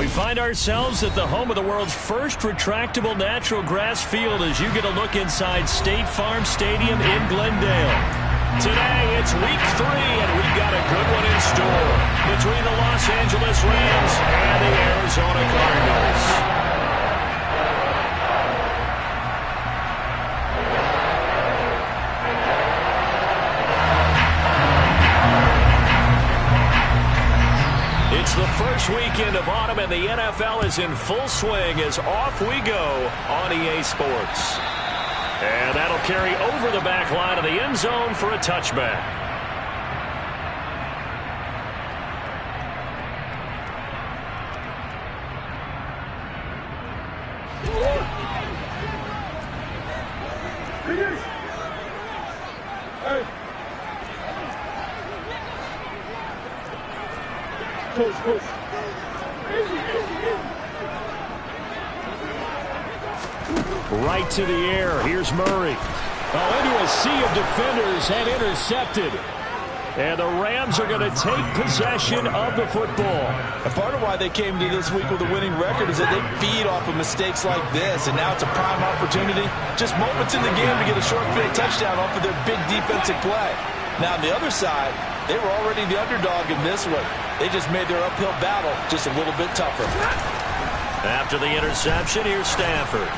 We find ourselves at the home of the world's first retractable natural grass field as you get a look inside State Farm Stadium in Glendale. Today, it's week 3, and we've got a good one in store between the Los Angeles Rams and the Arizona Cardinals. It's the first weekend of autumn, and the NFL is in full swing as off we go on EA Sports. And that'll carry over the back line of the end zone for a touchback. Right to the air. Here's Murray. Into a sea of defenders and intercepted. And the Rams are going to take possession of the football. And part of why they came to this week with a winning record is that they feed off of mistakes like this. And now it's a prime opportunity, just moments in the game, to get a short field touchdown off of their big defensive play. Now on the other side, they were already the underdog in this one. They just made their uphill battle just a little bit tougher. After the interception, here's Stafford.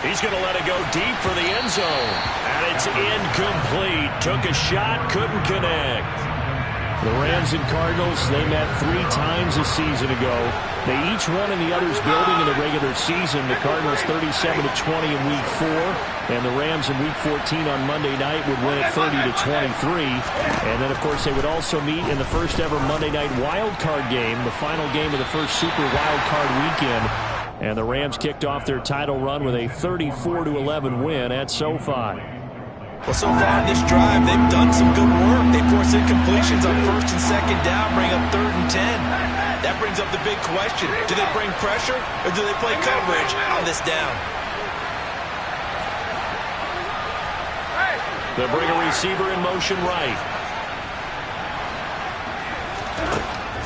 He's going to let it go deep for the end zone. And it's incomplete. Took a shot, couldn't connect. The Rams and Cardinals, they met 3 times a season ago. They each won in the other's building in the regular season. The Cardinals 37-20 in Week 4. And the Rams in Week 14 on Monday night would win it 30-23. And then, of course, they would also meet in the first ever Monday night wild card game, the final game of the first Super Wild Card weekend. And the Rams kicked off their title run with a 34-11 win at SoFi. Well, so far in this drive, they've done some good work. They force incompletions on 1st and 2nd down, bring up 3rd and 10. That brings up the big question. Do they bring pressure, or do they play coverage on this down? They bring a receiver in motion right.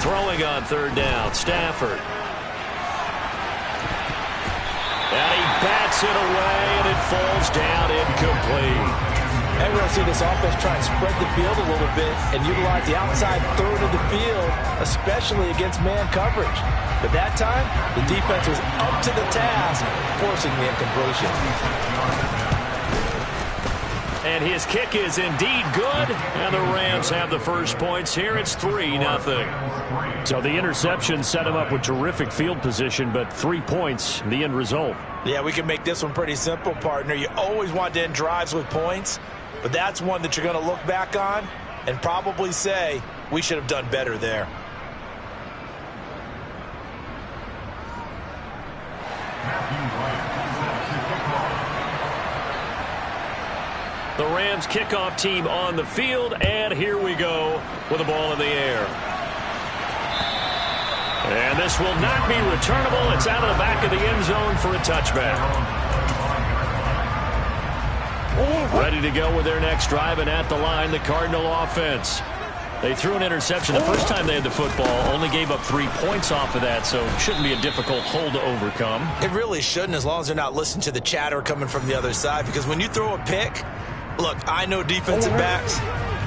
Throwing on 3rd down, Stafford. And he bats it away, and it falls down incomplete. And we're going to see this offense try and spread the field a little bit and utilize the outside third of the field, especially against man coverage. But that time, the defense was up to the task, forcing the incompletion. And his kick is indeed good, and the Rams have the first points here. It's 3-0. So the interception set him up with terrific field position, but 3 points, the end result. Yeah, we can make this one pretty simple, partner. You always want to end drives with points, but that's one that you're going to look back on and probably say, we should have done better there. The Rams kickoff team on the field, and here we go with the ball in the air. And this will not be returnable. It's out of the back of the end zone for a touchback. Ready to go with their next drive, and at the line, the Cardinal offense. They threw an interception the first time they had the football, only gave up 3 points off of that, so it shouldn't be a difficult hole to overcome. It really shouldn't, as long as they're not listening to the chatter coming from the other side, because when you throw a pick, look, I know defensive backs,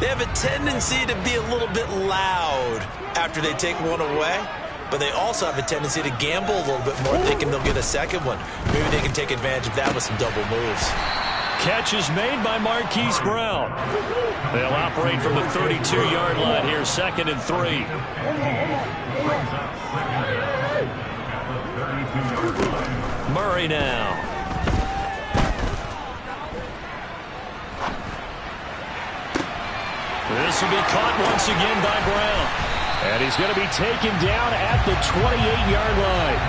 they have a tendency to be a little bit loud after they take one away, but they also have a tendency to gamble a little bit more, thinking they'll get a second one. Maybe they can take advantage of that with some double moves. Catch is made by Marquise Brown. They'll operate from the 32-yard line here, 2nd and 3. Murray now. This will be caught once again by Brown. And he's going to be taken down at the 28-yard line.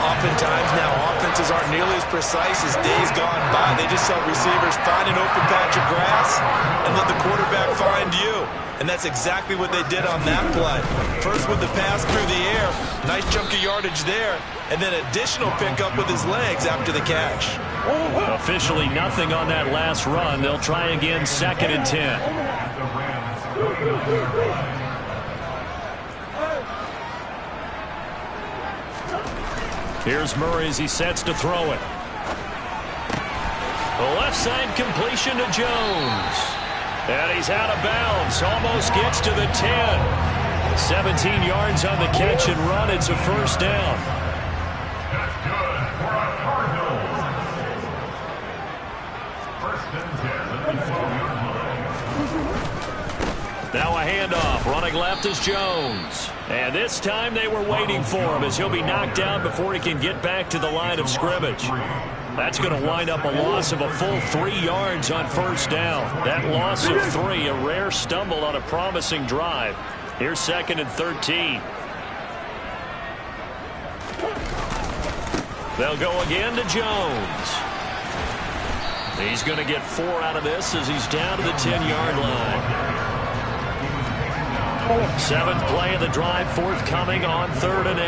Oftentimes now, offenses aren't nearly as precise as days gone by. They just tell receivers, find an open patch of grass and let the quarterback find you. And that's exactly what they did on that play. First with the pass through the air, nice chunk of yardage there, and then additional pickup with his legs after the catch. Officially nothing on that last run. They'll try again, 2nd and 10. Here's Murray as he sets to throw it. The left side completion to Jones. And he's out of bounds. Almost gets to the 10. 17 yards on the catch and run. It's a first down. That's good for a Cardinals. First and 10 at the 12-yard line. Now a handoff. Running left is Jones. And this time they were waiting for him as he'll be knocked down before he can get back to the line of scrimmage. That's going to wind up a loss of a full 3 yards on first down. That loss of 3, a rare stumble on a promising drive. Here's 2nd and 13. They'll go again to Jones. He's going to get 4 out of this as he's down to the 10-yard line. 7th play of the drive forthcoming on 3rd and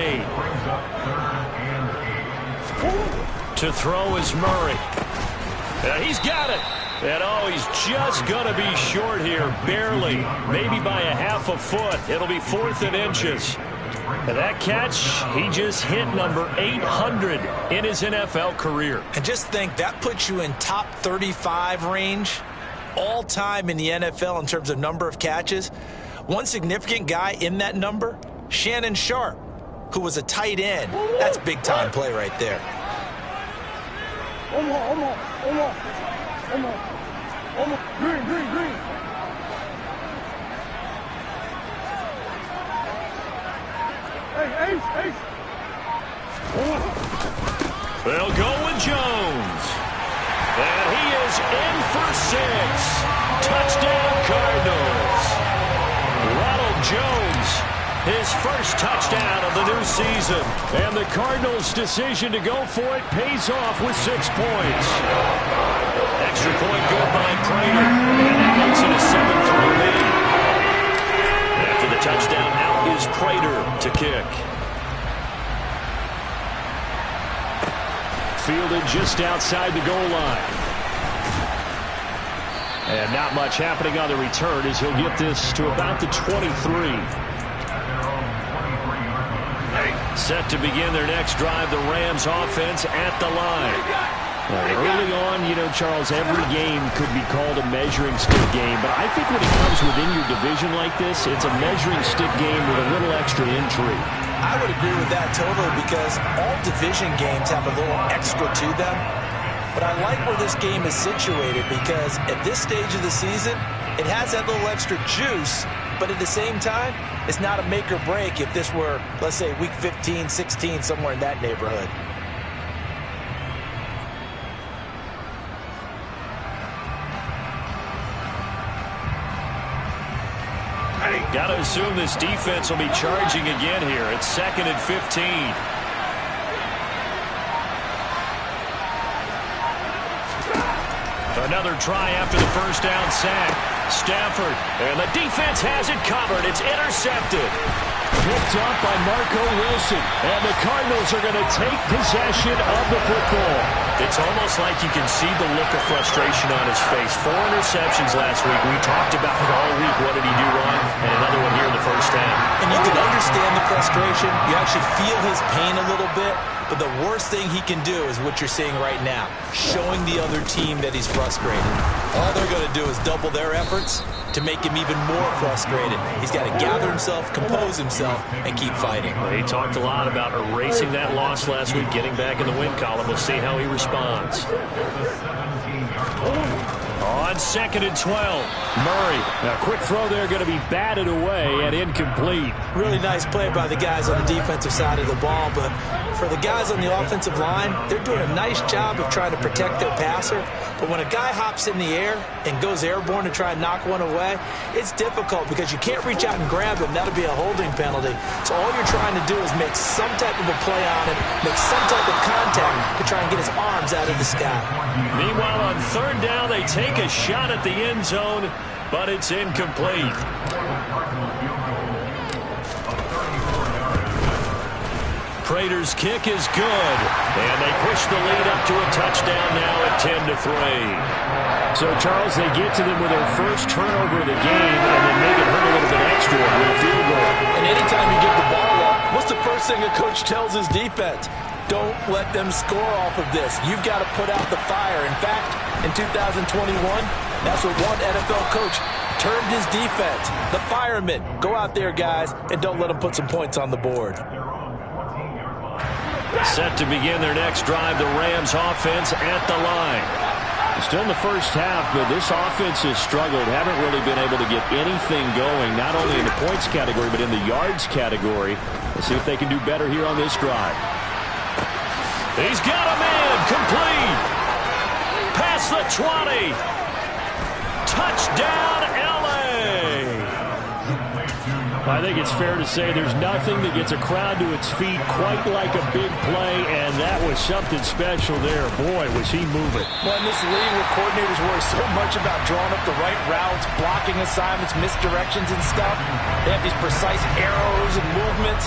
8. To throw is Murray. He's got it. And oh, he's just going to be short here, barely. Maybe by a half a foot. It'll be 4th and inches. And that catch, he just hit number 800 in his NFL career. And just think, that puts you in top 35 range all time in the NFL in terms of number of catches. One significant guy in that number, Shannon Sharp, who was a tight end. That's big-time play right there. Green. Hey, Ace. They'll go with Jones. And he is in for 6. Touchdown, Cardinals. Ronald Jones, his first touchdown of the new season. And the Cardinals' decision to go for it pays off with 6 points. Extra point good by Prater. And that makes it a 7-3 lead. After the touchdown, out is Prater to kick. Fielded just outside the goal line. And not much happening on the return as he'll get this to about the 23. Set to begin their next drive, the Rams offense at the line. Early on, you know, Charles, every game could be called a measuring stick game. But I think when it comes within your division like this, it's a measuring stick game with a little extra intrigue. I would agree with that totally because all division games have a little extra to them. But I like where this game is situated because at this stage of the season, it has that little extra juice. But at the same time, it's not a make or break if this were, let's say, week 15, 16, somewhere in that neighborhood. Got to assume this defense will be charging again here. It's 2nd and 15. Another try after the first down sack. Stafford, and the defense has it covered. It's intercepted. Picked up by Marco Wilson, and the Cardinals are going to take possession of the football. It's almost like you can see the look of frustration on his face. 4 interceptions last week. We talked about it all week. What did he do wrong? And another one here in the first half. And you can understand the frustration. You actually feel his pain a little bit. But the worst thing he can do is what you're seeing right now, showing the other team that he's frustrated. All they're going to do is double their efforts to make him even more frustrated. He's got to gather himself, compose himself, and keep fighting. Well, he talked a lot about erasing that loss last week, getting back in the win column. We'll see how he responds. On 2nd and 12, Murray. A quick throw there, going to be batted away and incomplete. Really nice play by the guys on the defensive side of the ball, but for the guys on the offensive line, they're doing a nice job of trying to protect their passer. But when a guy hops in the air and goes airborne to try and knock one away, it's difficult because you can't reach out and grab him. That'll be a holding penalty. So all you're trying to do is make some type of a play on it, make some type of contact to try and get his arms out of the sky. Meanwhile, on 3rd down, they take a shot at the end zone, but it's incomplete. Prater's kick is good, and they push the lead up to a touchdown now at 10-3. So, Charles, they get to them with their first turnover of the game and then make it hurt a little bit extra with a field goal. And anytime you give the ball up, what's the first thing a coach tells his defense? don't let them score off of this. You've got to put out the fire. In fact, in 2021, that's what one NFL coach termed his defense. The firemen. Go out there, guys, and don't let them put some points on the board. Set to begin their next drive, the Rams offense at the line. Still in the first half, but this offense has struggled. Haven't really been able to get anything going, not only in the points category, but in the yards category. Let's see if they can do better here on this drive. He's got a man, complete. Past the 20. Touchdown, L.A. I think it's fair to say there's nothing that gets a crowd to its feet quite like a big play, and that was something special there. Boy, was he moving. Well, in this league where coordinators worry so much about drawing up the right routes, blocking assignments, misdirections and stuff, they have these precise arrows and movements.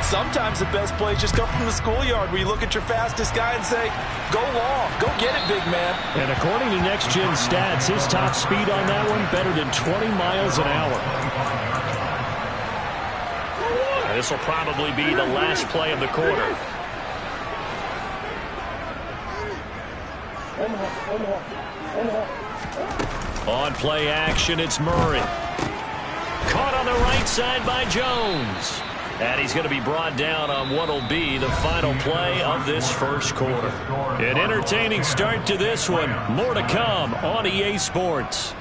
Sometimes the best plays just come from the schoolyard where you look at your fastest guy and say, go long, go get it, big man. And according to Next Gen Stats, his top speed on that one better than 20 miles an hour. This will probably be the last play of the quarter. On play action, it's Murray. Caught on the right side by Jones. And he's going to be brought down on what will be the final play of this first quarter. An entertaining start to this one. More to come on EA Sports.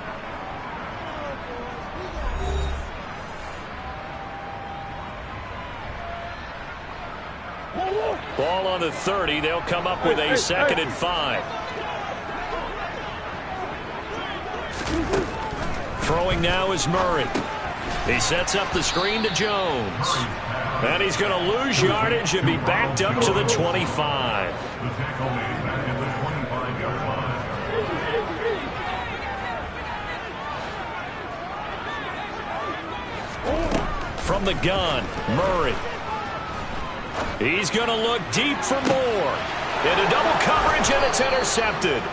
Ball on the 30. They'll come up with a 2nd and 5. Throwing now is Murray. He sets up the screen to Jones. And he's going to lose yardage and be backed up to the 25. From the gun, Murray. He's going to look deep for more. Into double coverage, and it's intercepted.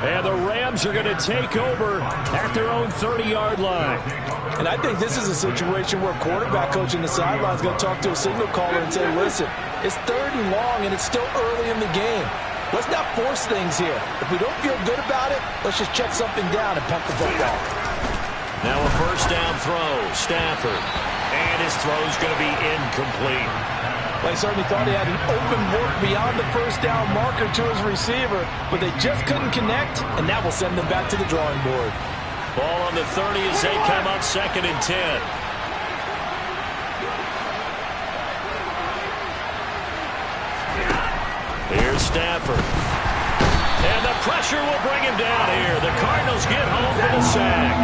And the Rams are going to take over at their own 30-yard line. And I think this is a situation where quarterback coach in the sideline is going to talk to a signal caller and say, listen, it's 3rd and long, and it's still early in the game. Let's not force things here. If we don't feel good about it, let's just check something down and pump the football. Now a first down throw, Stafford. And his throw's going to be incomplete. Well, he certainly thought he had an open look beyond the first down marker to his receiver, but they just couldn't connect, and that will send them back to the drawing board. Ball on the 30 as they come up 2nd and 10. Here's Stafford. And the pressure will bring him down here. The Cardinals get home for the sack.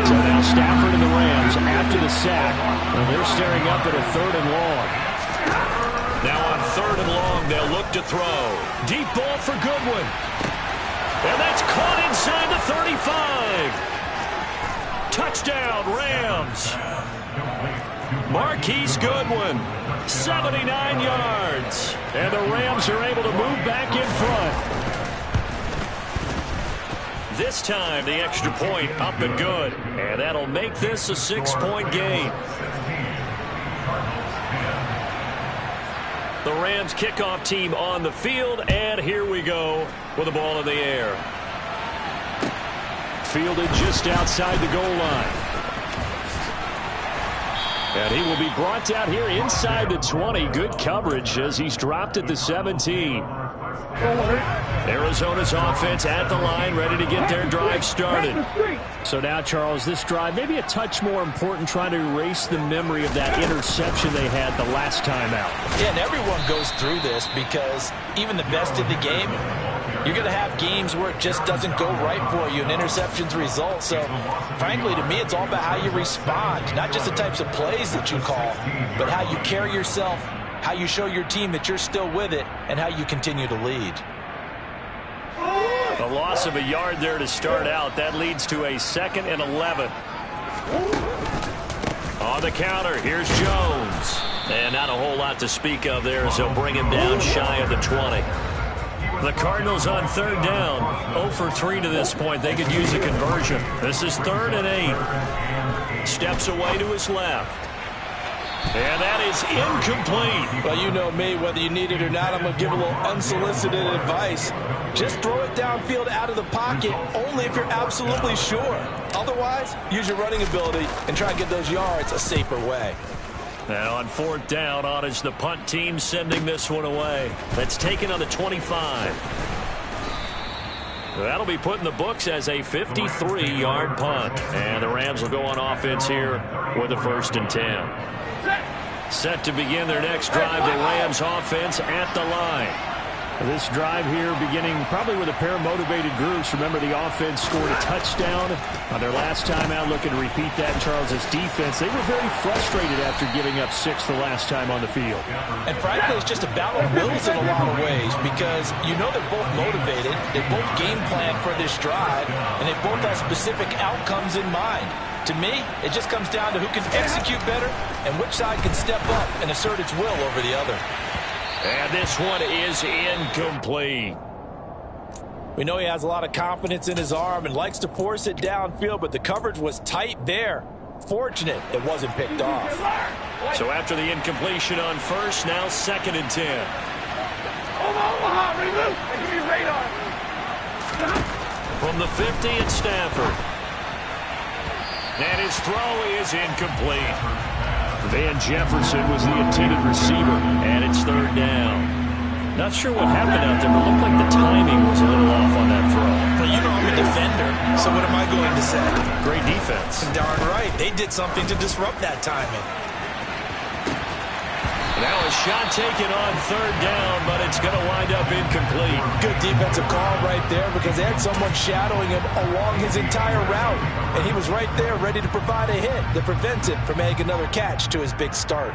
So now Stafford and the Rams after the sack, and they're staring up at a 3rd and long. Now on 3rd and long, they'll look to throw. Deep ball for Goodwin. And that's caught inside the 35. Touchdown, Rams. Marquise Goodwin, 79 yards. And the Rams are able to move back in front. This time, the extra point up and good. And that'll make this a 6-point game. The Rams kickoff team on the field, and here we go with the ball in the air. Fielded just outside the goal line. And he will be brought down here inside the 20. Good coverage as he's dropped at the 17. Arizona's offense at the line, ready to get their drive started. So now, Charles, this drive maybe a touch more important, trying to erase the memory of that interception they had the last time out. Yeah, and everyone goes through this because even the best in the game, you're going to have games where it just doesn't go right for you and interceptions result. So, frankly, to me, it's all about how you respond, not just the types of plays that you call, but how you carry yourself, how you show your team that you're still with it, and how you continue to lead. A loss of a yard there to start out. That leads to a 2nd and 11. On the counter, here's Jones. And not a whole lot to speak of there as they'll bring him down shy of the 20. The Cardinals on 3rd down. 0 for 3 to this point. They could use a conversion. This is 3rd and 8. Steps away to his left. And that is incomplete. Well, you know me, whether you need it or not, I'm going to give a little unsolicited advice. Just throw it downfield out of the pocket, only if you're absolutely sure. Otherwise, use your running ability and try and get those yards a safer way. Now on 4th down, on is the punt team sending this one away. That's taken on the 25. That'll be put in the books as a 53-yard punt. And the Rams will go on offense here with a 1st and 10. Set to begin their next drive, the Rams offense at the line. This drive here beginning probably with a pair of motivated groups. Remember, the offense scored a touchdown on their last time out, looking to repeat that in Charles' defense. They were very frustrated after giving up 6 the last time on the field. And frankly, it's just a battle of wills in a lot of ways, because you know they're both motivated, they both game plan for this drive, and they both have specific outcomes in mind. To me, it just comes down to who can execute better and which side can step up and assert its will over the other. And this one is incomplete. We know he has a lot of confidence in his arm and likes to force it downfield, but the coverage was tight there. Fortunate it wasn't picked off. So after the incompletion on 1st, now 2nd and 10. From the 50, it's Stafford. And his throw is incomplete. Van Jefferson was the intended receiver, and it's 3rd down. Not sure what happened out there, but it looked like the timing was a little off on that throw. Well, you know I'm a defender, so what am I going to say? Great defense. Darn right. They did something to disrupt that timing. Now a shot taken on 3rd down, but it's going to wind up incomplete. Good defensive call right there, because they had someone shadowing him along his entire route. And he was right there ready to provide a hit that prevents him from making another catch to his big start.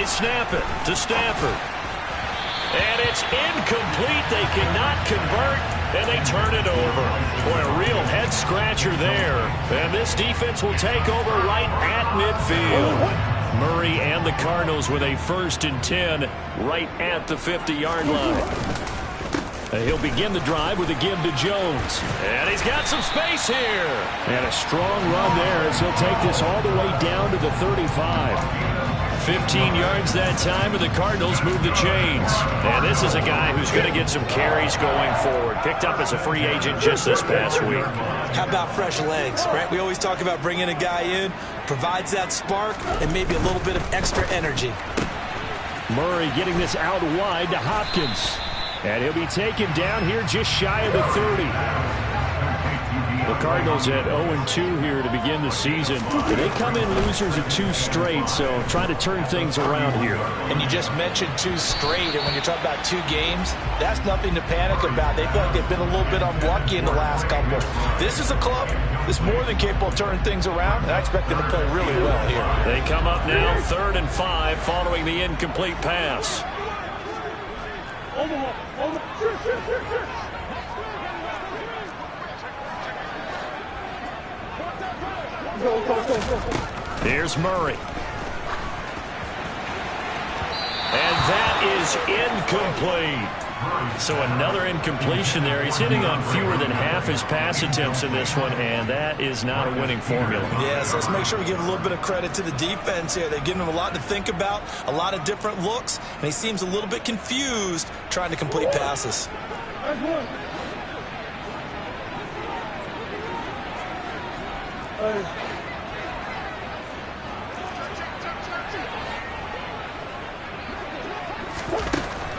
They snap it to Stafford. And it's incomplete. They cannot convert, and they turn it over. Boy, a real head-scratcher there. And this defense will take over right at midfield. Murray and the Cardinals with a 1st and 10 right at the 50-yard line. He'll begin the drive with a give to Jones. And he's got some space here. And a strong run there as he'll take this all the way down to the 35. 15 yards that time, and the Cardinals move the chains. And this is a guy who's going to get some carries going forward. Picked up as a free agent just this past week. How about fresh legs, right? We always talk about bringing a guy in, provides that spark, and maybe a little bit of extra energy. Murray getting this out wide to Hopkins. And he'll be taken down here just shy of the 30. The Cardinals at 0-2 here to begin the season. They come in losers of 2 straight, so trying to turn things around here. And you just mentioned 2 straight, and when you're talking about 2 games, that's nothing to panic about. They feel like they've been a little bit unlucky in the last couple. This is a club that's more than capable of turning things around, and I expect them to play really well here. They come up now 3rd and 5 following the incomplete pass. Here's Murray. And that is incomplete. So another incompletion there. He's hitting on fewer than half his pass attempts in this one, and that is not a winning formula. Yeah, so let's make sure we give a little bit of credit to the defense here. They're giving him a lot to think about, a lot of different looks, and he seems a little bit confused trying to complete passes.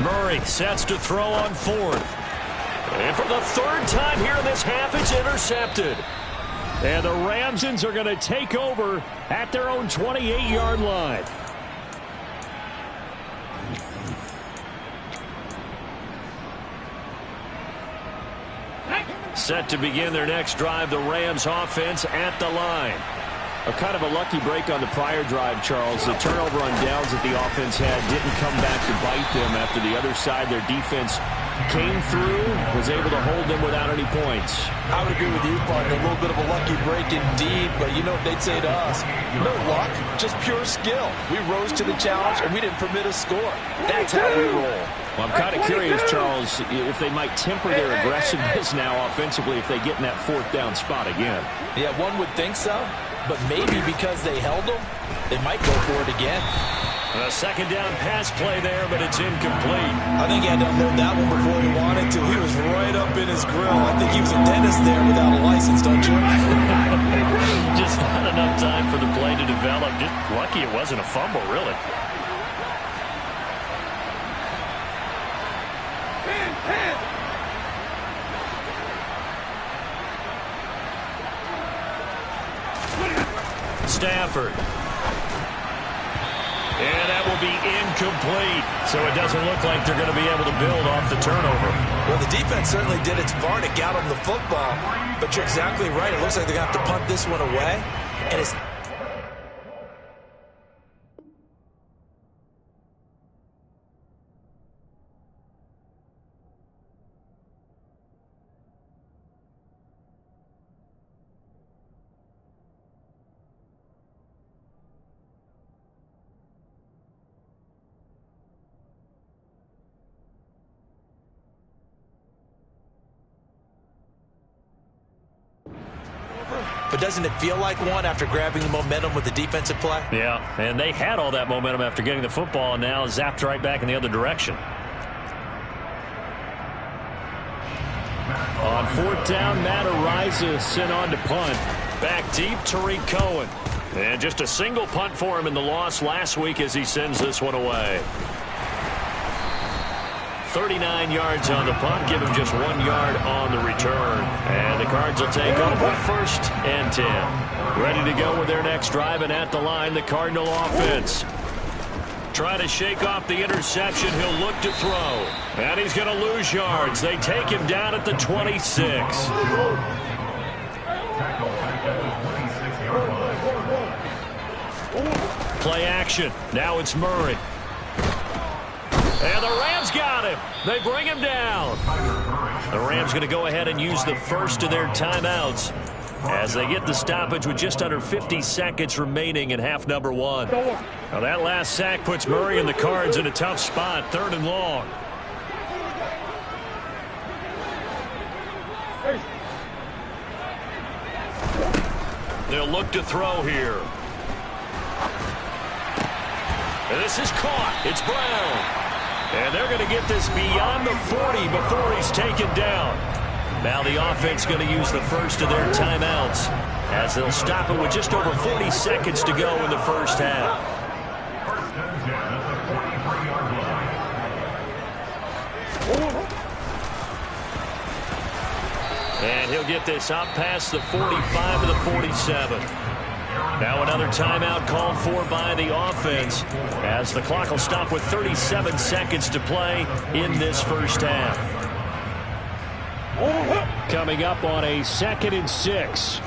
Murray sets to throw on fourth. And for the third time here in this half, it's intercepted. And the Ramsons are going to take over at their own 28-yard line. Set to begin their next drive, the Rams offense at the line. Kind of a lucky break on the prior drive, Charles. The turnover on downs that the offense had didn't come back to bite them after the other side. Their defense came through, was able to hold them without any points. I would agree with you, partner. A little bit of a lucky break indeed, but you know what they'd say to us? No luck, just pure skill. We rose to the challenge, and we didn't permit a score. That's how we roll. Well, I'm kind of curious, Charles, if they might temper their aggressiveness now offensively if they get in that fourth down spot again. Yeah, one would think so. But maybe because they held them, they might go for it again. A second down pass play there, but it's incomplete. I think he had to unload that one before he wanted to. He was right up in his grill. I think he was a dentist there without a license, don't you? Just not enough time for the play to develop. Just lucky it wasn't a fumble, really. Stafford. And that will be incomplete. So it doesn't look like they're going to be able to build off the turnover. Well, the defense certainly did its part to get them the football. But you're exactly right. It looks like they're going to have to punt this one away. And it's... But doesn't it feel like one after grabbing the momentum with the defensive play? Yeah, and they had all that momentum after getting the football and now zapped right back in the other direction. On fourth down, Matt Ariza sent on to punt. Back deep, Tariq Cohen. And just a single punt for him in the loss last week as he sends this one away. 39 yards on the punt, give him just 1 yard on the return. And the Cards will take over first and 10. Ready to go with their next drive, and at the line, the Cardinal offense. Try to shake off the interception. He'll look to throw. And he's going to lose yards. They take him down at the 26. Play action. Now it's Murray. And the Rams got him. They bring him down. The Rams going to go ahead and use the first of their timeouts as they get the stoppage with just under 50 seconds remaining in half number one. Now that last sack puts Murray and the Cards in a tough spot, 3rd and long. They'll look to throw here. And this is caught. It's Brown. And they're going to get this beyond the 40 before he's taken down. Now the offense going to use the first of their timeouts as they'll stop it with just over 40 seconds to go in the first half. And he'll get this up past the 45 to the 47. Now another timeout called for by the offense as the clock will stop with 37 seconds to play in this first half. Coming up on a 2nd and 6.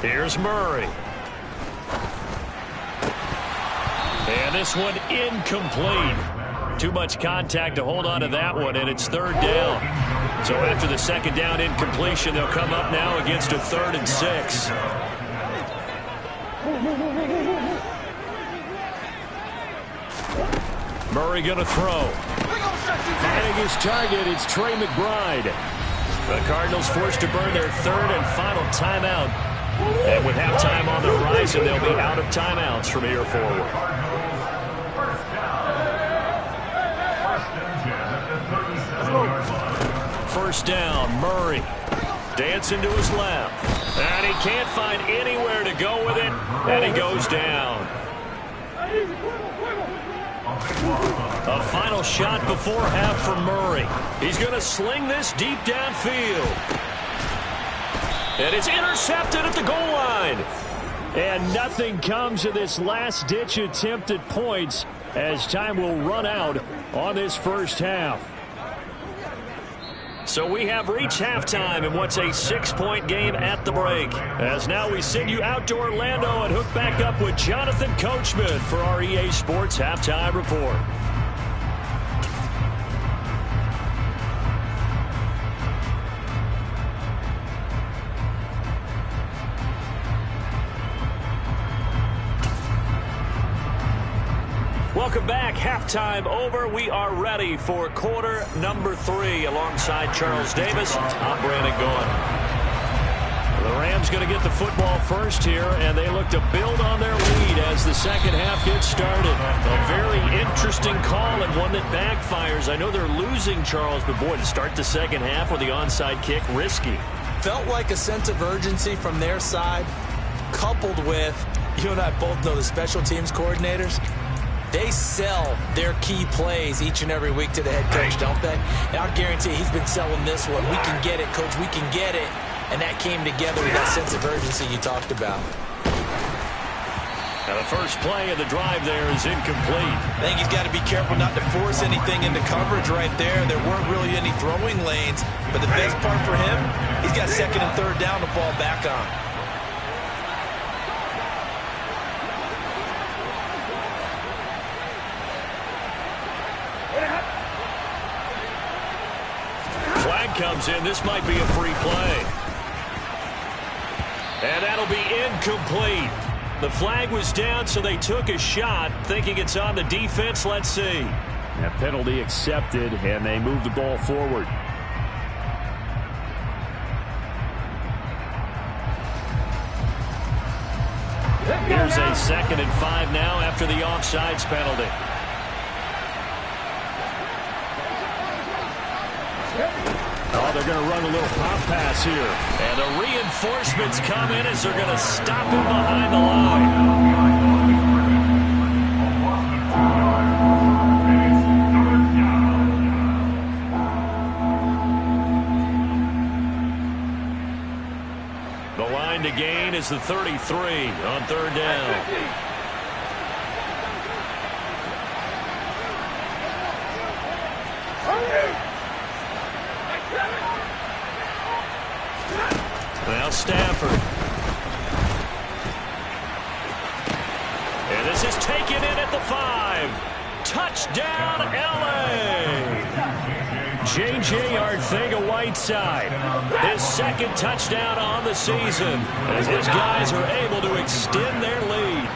Here's Murray. And this one incomplete. Too much contact to hold on to that one, and it's third down. So after the second down incompletion, they'll come up now against a 3rd and 6. Murray going to throw. Finding his target, it's Trey McBride. The Cardinals forced to burn their 3rd and final timeout. And with halftime on the horizon, they'll be out of timeouts from here forward. First down, Murray. Dancing to his left. And he can't find anywhere to go with it. And he goes down. A final shot before half for Murray. He's going to sling this deep downfield. And it's intercepted at the goal line. And nothing comes of this last-ditch attempt at points as time will run out on this first half. So we have reached halftime in what's a 6-point game at the break. As now we send you out to Orlando and hook back up with Jonathan Coachman for our EA Sports Halftime Report. Welcome back. Halftime over. We are ready for quarter number 3 alongside Charles Davis. I'm Brandon Gaudin. The Rams going to get the football first here, and they look to build on their lead as the second half gets started. A very interesting call and one that backfires. I know they're losing, Charles, but boy, to start the second half with the onside kick, risky. Felt like a sense of urgency from their side, coupled with, you and I both know the special teams coordinators. They sell their key plays each and every week to the head coach, don't they? And I'll guarantee he's been selling this one. We can get it, coach. We can get it. And that came together with that sense of urgency you talked about. Now the first play of the drive there is incomplete. I think he's got to be careful not to force anything into coverage right there. There weren't really any throwing lanes. But the best part for him, he's got 2nd and 3rd down to fall back on. Comes in. This might be a free play. And that'll be incomplete. The flag was down, so they took a shot, thinking it's on the defense. Let's see. That penalty accepted, and they move the ball forward. Here's a 2nd and 5 now after the offsides penalty. Oh, they're going to run a little pop pass here. And the reinforcements come in as they're going to stop him behind the line. The line to gain is the 33 on 3rd down. Now Stafford. And this is taken in at the 5. Touchdown, L.A. J.J. Arcega-Whiteside. His 2nd touchdown on the season as his guys are able to extend their lead.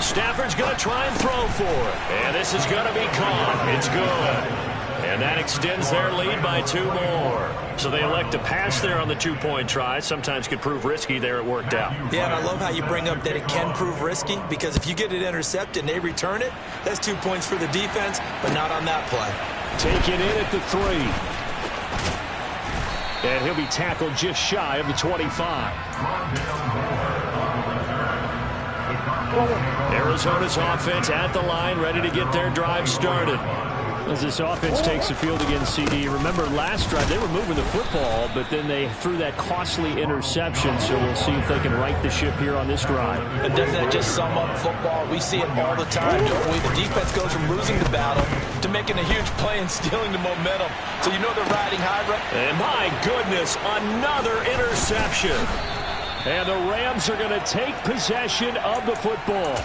Stafford's going to try and throw for it. And this is going to be caught. It's good. And that extends their lead by 2 more. So they elect to pass there on the 2-point try. Sometimes could prove risky. There it worked out. Yeah, and I love how you bring up that it can prove risky, because if you get it intercepted and they return it, that's 2 points for the defense, but not on that play. Taken in at the 3. And he'll be tackled just shy of the 25. Arizona's offense at the line, ready to get their drive started. As this offense takes the field against CD, remember last drive they were moving the football, but then they threw that costly interception, so we'll see if they can right the ship here on this drive. And doesn't that just sum up football? We see it all the time, don't we? The defense goes from losing the battle to making a huge play and stealing the momentum. So you know they're riding high. And my goodness, another interception. And the Rams are going to take possession of the football.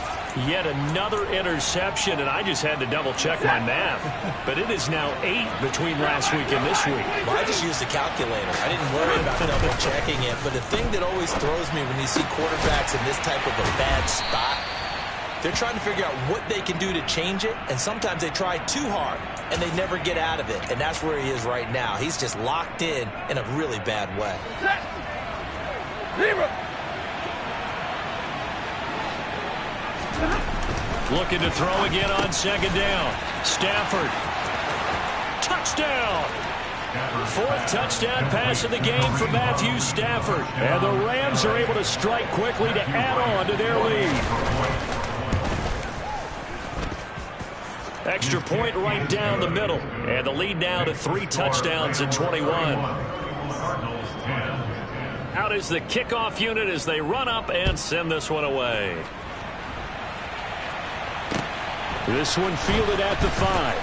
Yet another interception, and I just had to double-check my math. But it is now 8 between last week and this week. Well, I just used the calculator. I didn't worry about double-checking it. But the thing that always throws me when you see quarterbacks in this type of a bad spot, they're trying to figure out what they can do to change it, and sometimes they try too hard, and they never get out of it. And that's where he is right now. He's just locked in a really bad way. Looking to throw again on second down. Stafford. Touchdown! 4th touchdown pass of the game for Matthew Stafford. And the Rams are able to strike quickly to add on to their lead. Extra point right down the middle. And the lead now to 3 touchdowns at 21. Out is the kickoff unit as they run up and send this one away. This one fielded at the 5.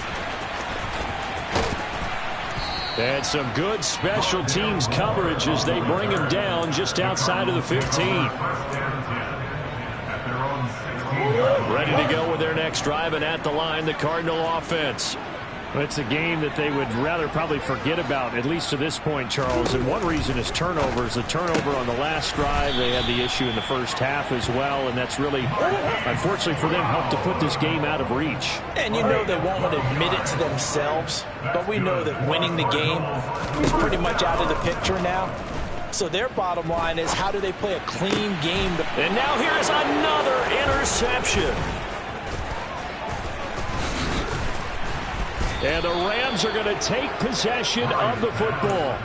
And some good special teams coverage as they bring him down just outside of the 15. Ready to go with their next drive, and at the line, the Cardinal offense. It's a game that they would rather probably forget about, at least to this point, Charles. And one reason is turnovers. The turnover on the last drive, they had the issue in the first half as well, and that's really, unfortunately for them, helped to put this game out of reach. And you know they won't admit it to themselves, but we know that winning the game is pretty much out of the picture now. So their bottom line is, how do they play a clean game? And now here's another interception. And the Rams are going to take possession of the football.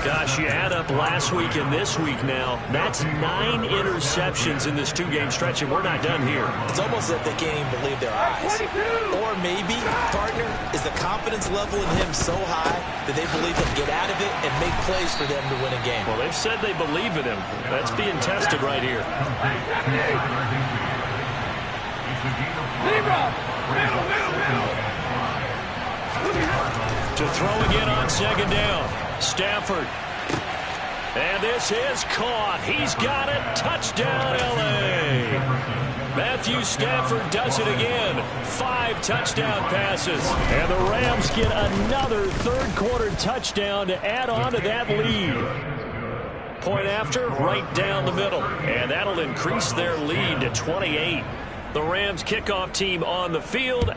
Gosh, you add up last week and this week now. That's 9 interceptions in this 2-game stretch, and we're not done here. It's almost as if they can't even believe their eyes. Or maybe, partner, is the confidence level in him so high that they believe he'll get out of it and make plays for them to win a game. Well, they've said they believe in him. That's being tested right here. To throw again on second down. Stafford. And this is caught. He's got it. Touchdown, L.A. Matthew Stafford does it again. 5 touchdown passes. And the Rams get another third-quarter touchdown to add on to that lead. Point after, right down the middle. And that'll increase their lead to 28. The Rams kickoff team on the field.